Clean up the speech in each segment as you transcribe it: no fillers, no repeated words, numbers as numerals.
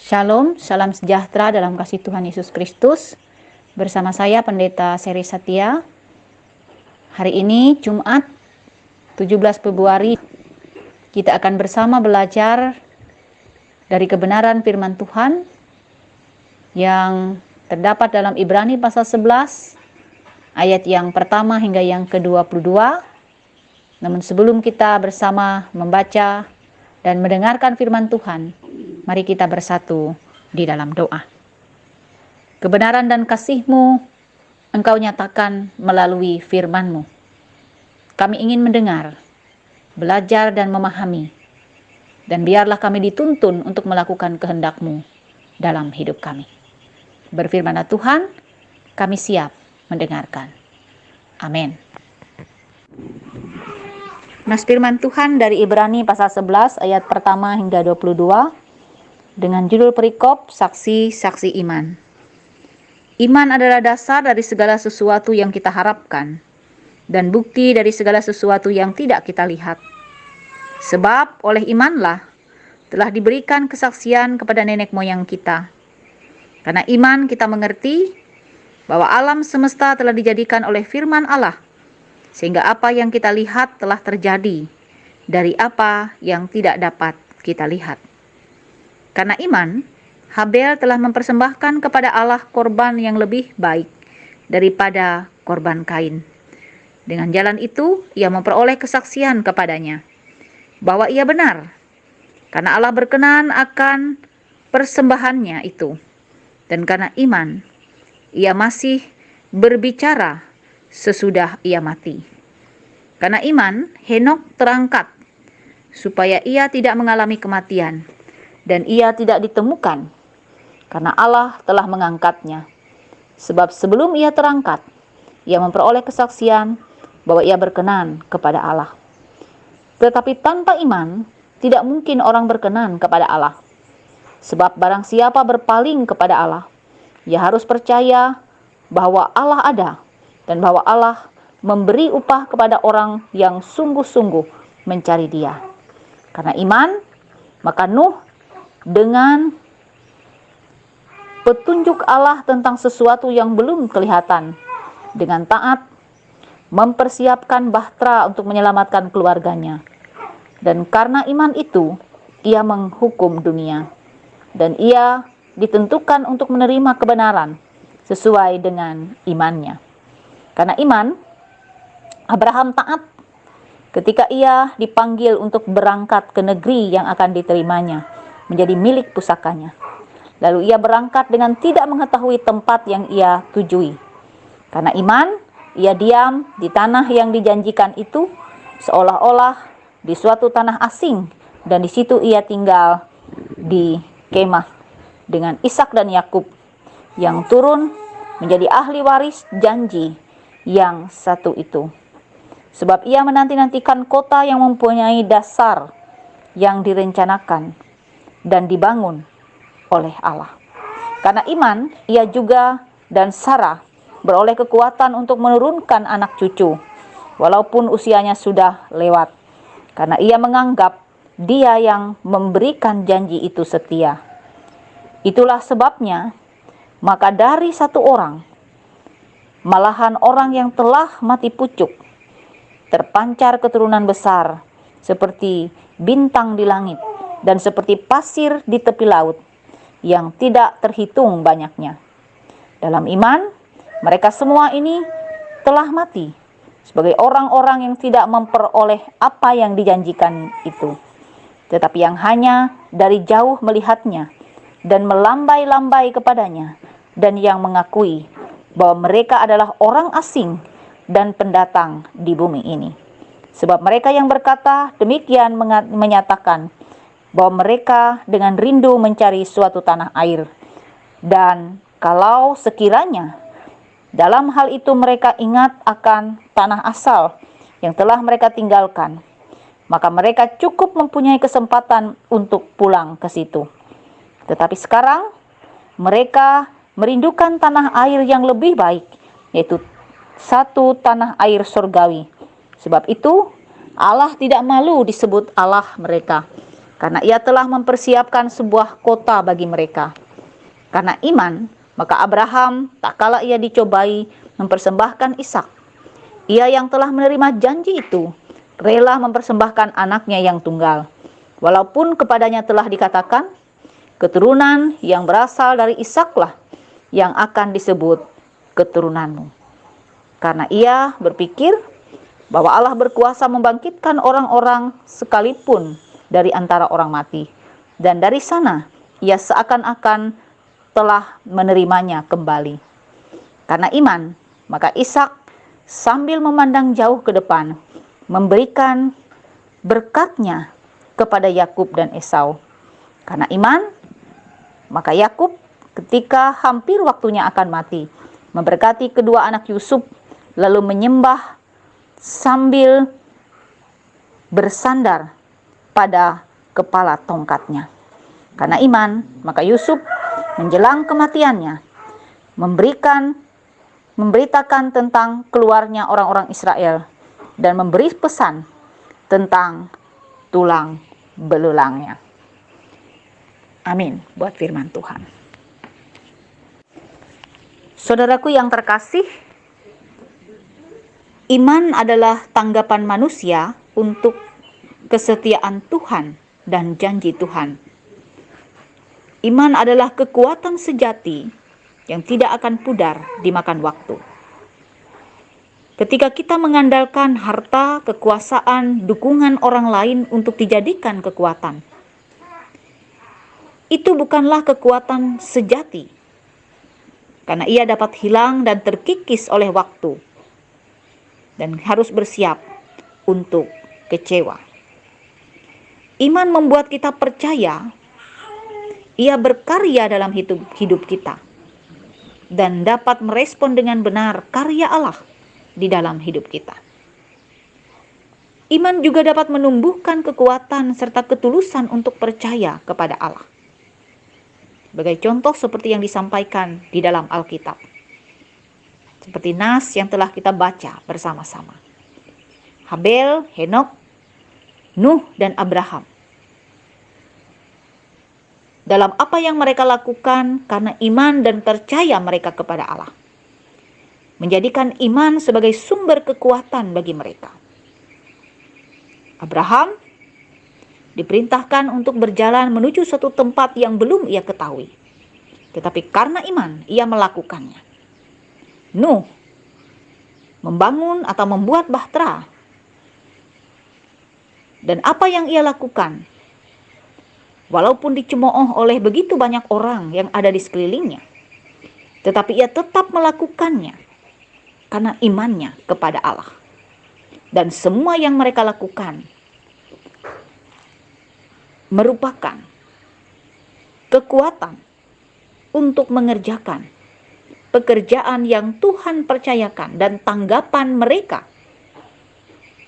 Shalom, salam sejahtera dalam kasih Tuhan Yesus Kristus. Bersama saya Pendeta Seri Satya. Hari ini Jumat 17 Februari kita akan bersama belajar dari kebenaran firman Tuhan yang terdapat dalam Ibrani pasal 11 ayat yang pertama hingga yang ke-22. Namun sebelum kita bersama membaca dan mendengarkan firman Tuhan, mari kita bersatu di dalam doa. Kebenaran dan kasih-Mu Engkau nyatakan melalui firman-Mu. Kami ingin mendengar, belajar dan memahami, dan biarlah kami dituntun untuk melakukan kehendak-Mu dalam hidup kami. Berfirman-Lah Tuhan, kami siap mendengarkan. Amin. Nas firman Tuhan dari Ibrani pasal 11 ayat pertama hingga 22 dengan judul perikop saksi-saksi iman. Iman adalah dasar dari segala sesuatu yang kita harapkan dan bukti dari segala sesuatu yang tidak kita lihat. Sebab oleh imanlah telah diberikan kesaksian kepada nenek moyang kita. Karena iman kita mengerti bahwa alam semesta telah dijadikan oleh firman Allah, sehingga apa yang kita lihat telah terjadi dari apa yang tidak dapat kita lihat. Karena iman, Habel telah mempersembahkan kepada Allah korban yang lebih baik daripada korban Kain. Dengan jalan itu, ia memperoleh kesaksian kepadanya bahwa ia benar, karena Allah berkenan akan persembahannya itu. Dan karena iman, ia masih berbicara sesudah ia mati. Karena iman, Henok terangkat supaya ia tidak mengalami kematian, dan ia tidak ditemukan karena Allah telah mengangkatnya. Sebab sebelum ia terangkat, ia memperoleh kesaksian bahwa ia berkenan kepada Allah. Tetapi tanpa iman, tidak mungkin orang berkenan kepada Allah. Sebab barang siapa berpaling kepada Allah, ia harus percaya bahwa Allah ada dan bahwa Allah memberi upah kepada orang yang sungguh-sungguh mencari Dia. Karena iman, maka Nuh dengan petunjuk Allah tentang sesuatu yang belum kelihatan, dengan taat mempersiapkan bahtera untuk menyelamatkan keluarganya. Dan karena iman itu, ia menghukum dunia, dan ia ditentukan untuk menerima kebenaran sesuai dengan imannya. Karena iman, Abraham taat ketika ia dipanggil untuk berangkat ke negeri yang akan diterimanya menjadi milik pusakanya. Lalu ia berangkat dengan tidak mengetahui tempat yang ia tujui. Karena iman, ia diam di tanah yang dijanjikan itu, seolah-olah di suatu tanah asing, dan di situ ia tinggal di kemah dengan Ishak dan Yakub yang turun menjadi ahli waris janji yang satu itu. Sebab ia menanti-nantikan kota yang mempunyai dasar yang direncanakan dan dibangun oleh Allah. Karena iman, ia juga dan Sarah beroleh kekuatan untuk menurunkan anak cucu, walaupun usianya sudah lewat. Karena ia menganggap Dia yang memberikan janji itu setia. Itulah sebabnya, maka dari satu orang, malahan orang yang telah mati pucuk, terpancar keturunan besar, seperti bintang di langit, dan seperti pasir di tepi laut, yang tidak terhitung banyaknya. Dalam iman, mereka semua ini telah mati sebagai orang-orang yang tidak memperoleh apa yang dijanjikan itu, tetapi yang hanya dari jauh melihatnya dan melambai-lambai kepadanya, dan yang mengakui bahwa mereka adalah orang asing dan pendatang di bumi ini. Sebab mereka yang berkata demikian menyatakan bahwa mereka dengan rindu mencari suatu tanah air. Dan kalau sekiranya dalam hal itu mereka ingat akan tanah asal yang telah mereka tinggalkan, maka mereka cukup mempunyai kesempatan untuk pulang ke situ. Tetapi sekarang mereka merindukan tanah air yang lebih baik, yaitu satu tanah air surgawi. Sebab itu Allah tidak malu disebut Allah mereka, karena ia telah mempersiapkan sebuah kota bagi mereka. Karena iman, maka Abraham, tak kala ia dicobai, mempersembahkan Ishak. Ia yang telah menerima janji itu, rela mempersembahkan anaknya yang tunggal. Walaupun kepadanya telah dikatakan, keturunan yang berasal dari Ishaklah yang akan disebut keturunanmu. Karena ia berpikir bahwa Allah berkuasa membangkitkan orang-orang sekalipun dari antara orang mati. Dan dari sana ia seakan-akan telah menerimanya kembali. Karena iman, maka Ishak sambil memandang jauh ke depan, memberikan berkatnya kepada Yakub dan Esau. Karena iman, maka Yakub ketika hampir waktunya akan mati, memberkati kedua anak Yusuf, lalu menyembah sambil bersandar pada kepala tongkatnya. Karena iman, maka Yusuf menjelang kematiannya memberitakan tentang keluarnya orang-orang Israel dan memberi pesan tentang tulang belulangnya. Amin buat firman Tuhan. Saudaraku yang terkasih, iman adalah tanggapan manusia untuk kesetiaan Tuhan dan janji Tuhan. Iman adalah kekuatan sejati yang tidak akan pudar dimakan waktu. Ketika kita mengandalkan harta, kekuasaan, dukungan orang lain untuk dijadikan kekuatan, itu bukanlah kekuatan sejati, karena ia dapat hilang dan terkikis oleh waktu, dan harus bersiap untuk kecewa. Iman membuat kita percaya ia berkarya dalam hidup kita dan dapat merespon dengan benar karya Allah di dalam hidup kita. Iman juga dapat menumbuhkan kekuatan serta ketulusan untuk percaya kepada Allah. Sebagai contoh seperti yang disampaikan di dalam Alkitab. Seperti nas yang telah kita baca bersama-sama. Habel, Henok, Nuh, dan Abraham. Dalam apa yang mereka lakukan karena iman dan percaya mereka kepada Allah. Menjadikan iman sebagai sumber kekuatan bagi mereka. Abraham diperintahkan untuk berjalan menuju suatu tempat yang belum ia ketahui. Tetapi karena iman ia melakukannya. Nuh membangun atau membuat bahtera. Dan apa yang ia lakukan? Walaupun dicemooh oleh begitu banyak orang yang ada di sekelilingnya, tetapi ia tetap melakukannya karena imannya kepada Allah. Dan semua yang mereka lakukan merupakan kekuatan untuk mengerjakan pekerjaan yang Tuhan percayakan dan tanggapan mereka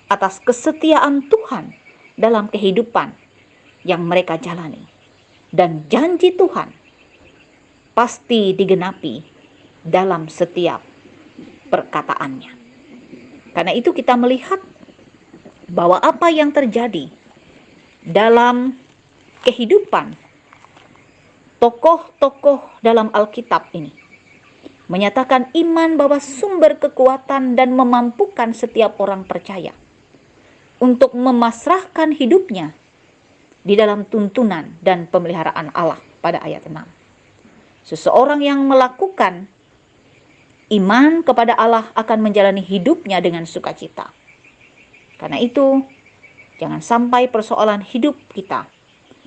atas kesetiaan Tuhan dalam kehidupan yang mereka jalani. Dan janji Tuhan pasti digenapi dalam setiap perkataannya. Karena itu kita melihat bahwa apa yang terjadi dalam kehidupan tokoh-tokoh dalam Alkitab ini menyatakan iman bahwa sumber kekuatan dan memampukan setiap orang percaya untuk memasrahkan hidupnya di dalam tuntunan dan pemeliharaan Allah pada ayat 6. Seseorang yang melakukan iman kepada Allah akan menjalani hidupnya dengan sukacita. Karena itu, jangan sampai persoalan hidup kita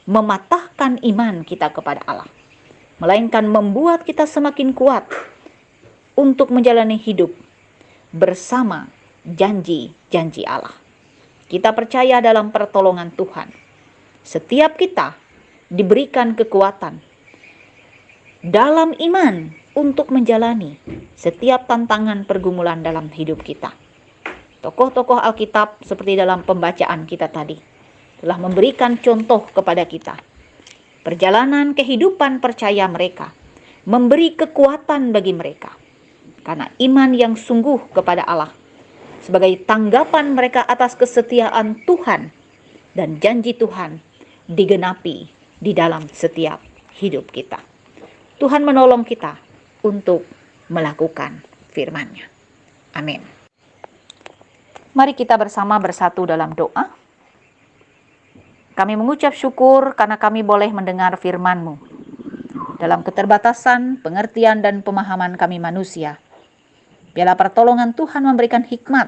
mematahkan iman kita kepada Allah, melainkan membuat kita semakin kuat untuk menjalani hidup bersama janji-janji Allah. Kita percaya dalam pertolongan Tuhan. Setiap kita diberikan kekuatan dalam iman untuk menjalani setiap tantangan pergumulan dalam hidup kita. Tokoh-tokoh Alkitab seperti dalam pembacaan kita tadi telah memberikan contoh kepada kita. Perjalanan kehidupan percaya mereka memberi kekuatan bagi mereka. Karena iman yang sungguh kepada Allah sebagai tanggapan mereka atas kesetiaan Tuhan dan janji Tuhan digenapi di dalam setiap hidup kita. Tuhan menolong kita untuk melakukan firman-Nya. Amin. Mari kita bersama bersatu dalam doa. Kami mengucap syukur karena kami boleh mendengar firman-Mu. Dalam keterbatasan, pengertian, dan pemahaman kami manusia, biarlah pertolongan Tuhan memberikan hikmat,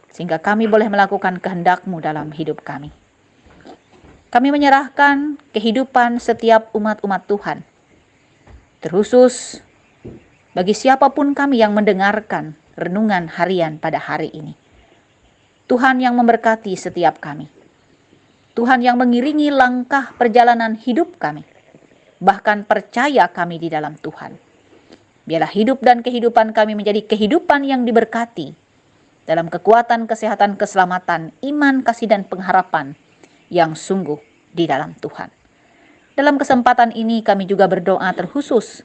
sehingga kami boleh melakukan kehendak-Mu dalam hidup kami. Kami menyerahkan kehidupan setiap umat-umat Tuhan, terkhusus bagi siapapun kami yang mendengarkan renungan harian pada hari ini. Tuhan yang memberkati setiap kami. Tuhan yang mengiringi langkah perjalanan hidup kami, bahkan percaya kami di dalam Tuhan. Biarlah hidup dan kehidupan kami menjadi kehidupan yang diberkati dalam kekuatan, kesehatan, keselamatan, iman, kasih, dan pengharapan yang sungguh di dalam Tuhan. Dalam kesempatan ini kami juga berdoa terkhusus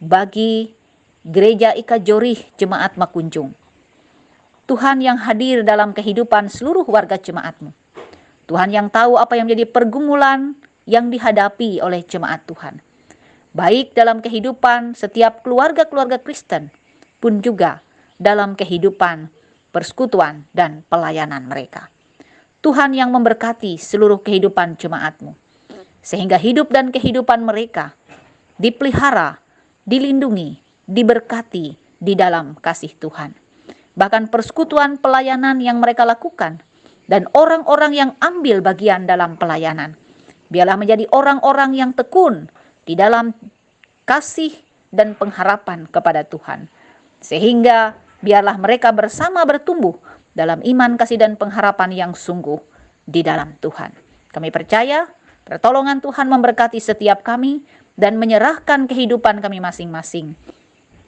bagi Gereja Ika Jorih Jemaat Makunjung. Tuhan yang hadir dalam kehidupan seluruh warga jemaat-Mu. Tuhan yang tahu apa yang menjadi pergumulan yang dihadapi oleh jemaat Tuhan. Baik dalam kehidupan setiap keluarga-keluarga Kristen, pun juga dalam kehidupan persekutuan dan pelayanan mereka. Tuhan yang memberkati seluruh kehidupan jemaat-Mu, sehingga hidup dan kehidupan mereka dipelihara, dilindungi, diberkati di dalam kasih Tuhan. Bahkan persekutuan pelayanan yang mereka lakukan, dan orang-orang yang ambil bagian dalam pelayanan, biarlah menjadi orang-orang yang tekun di dalam kasih dan pengharapan kepada Tuhan. Sehingga biarlah mereka bersama bertumbuh dalam iman, kasih, dan pengharapan yang sungguh di dalam Tuhan. Kami percaya pertolongan Tuhan memberkati setiap kami dan menyerahkan kehidupan kami masing-masing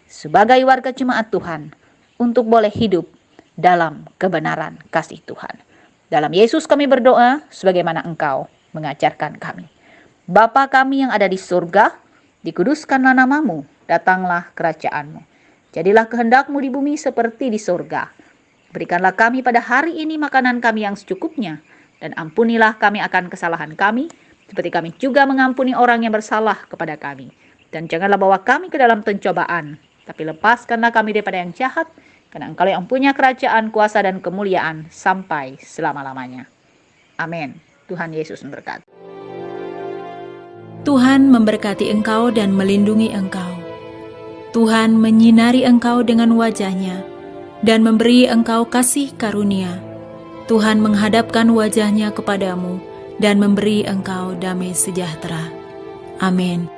sebagai warga jemaat Tuhan untuk boleh hidup dalam kebenaran kasih Tuhan. Dalam Yesus kami berdoa sebagaimana Engkau mengajarkan kami. Bapa kami yang ada di surga, dikuduskanlah nama-Mu, datanglah kerajaan-Mu. Jadilah kehendak-Mu di bumi seperti di surga. Berikanlah kami pada hari ini makanan kami yang secukupnya, dan ampunilah kami akan kesalahan kami, seperti kami juga mengampuni orang yang bersalah kepada kami. Dan janganlah bawa kami ke dalam pencobaan, tapi lepaskanlah kami daripada yang jahat, karena Engkau yang punya kerajaan, kuasa, dan kemuliaan sampai selama-lamanya. Amin. Tuhan Yesus memberkati. Tuhan memberkati engkau dan melindungi engkau. Tuhan menyinari engkau dengan wajah-Nya dan memberi engkau kasih karunia. Tuhan menghadapkan wajah-Nya kepadamu dan memberi engkau damai sejahtera. Amin.